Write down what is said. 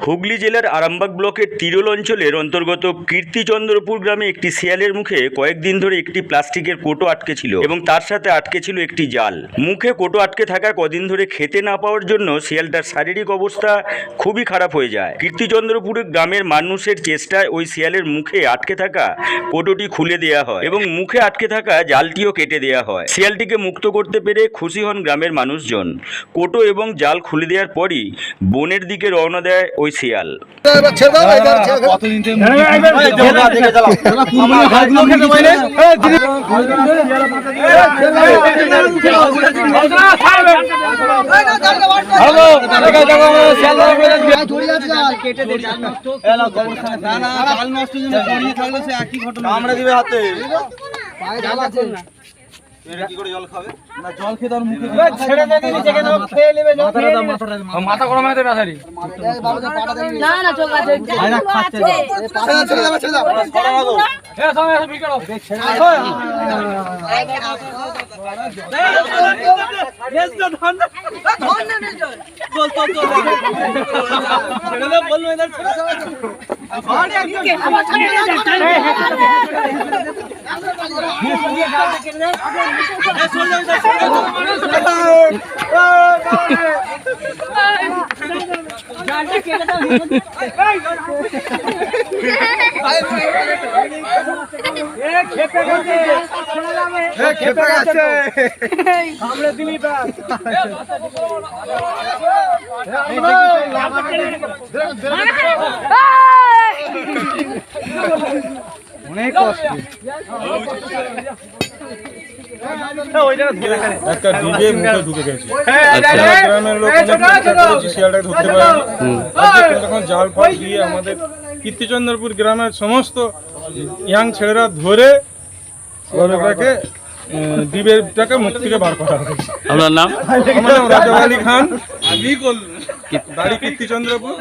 হুগলি জেলার আরামবাগ ব্লকের তিরোল অঞ্চলের অন্তর্গত কীর্তিচন্দ্রপুর গ্রামে একটি শিয়ালের মুখে কয়েকদিন ধরে একটি প্লাস্টিকের কোটো আটকে ছিল এবং তার সাথে আটকে ছিল একটি জাল। মুখে কোটো আটকে থাকা কদিন ধরে খেতে না পাওয়ার জন্য শিয়ালটার শারীরিক অবস্থা খুবই খারাপ হয়ে যায়। কীর্তিচন্দ্রপুর গ্রামের মানুষের চেষ্টায় ওই শিয়ালের মুখে আটকে থাকা কোটোটি খুলে দেওয়া হয় এবং মুখে আটকে থাকা জালটিও কেটে দেওয়া হয়। শিয়ালটিকে মুক্ত করতে পেরে খুশি হন গ্রামের মানুষজন। কোটো এবং জাল খুলে দেওয়ার পরই বনের দিকে রওনা দেয় ওই শিয়াল। জল খাবে না, জল খেতে মুখে ছেড়ে দিয়ে যেখানে খেয়ে নেবে, মাথা গরম হয়ে যাবে। না না চোখ আছে, আরে খাচ্ছে, ছেড়ে দাও ছেড়ে দাও, এ সামনে এসে বিকেল বেশ তো ধন নে চল চল চল চল ছেড়ে দাও, বললো এদের ছেড়ে দাও, আরে আমার ছেড়ে দাও, অনেক কষ্ট। একটা ডিবে মুখে ঢুকে গেছে, গ্রামের লোক শিয়ালটাকে ধরতে পারেনি। তখন জাল ফাল দিয়ে আমাদের কীর্তিচন্দ্রপুর গ্রামের সমস্ত ইয়াং ছেলেরা ধরে ওটাকে ডিবেটাকে মুখ থেকে বার করা হয়েছে। আপনার নাম? আমার নাম রাজা আলী খান, বাড়ি কীর্তিচন্দ্রপুর।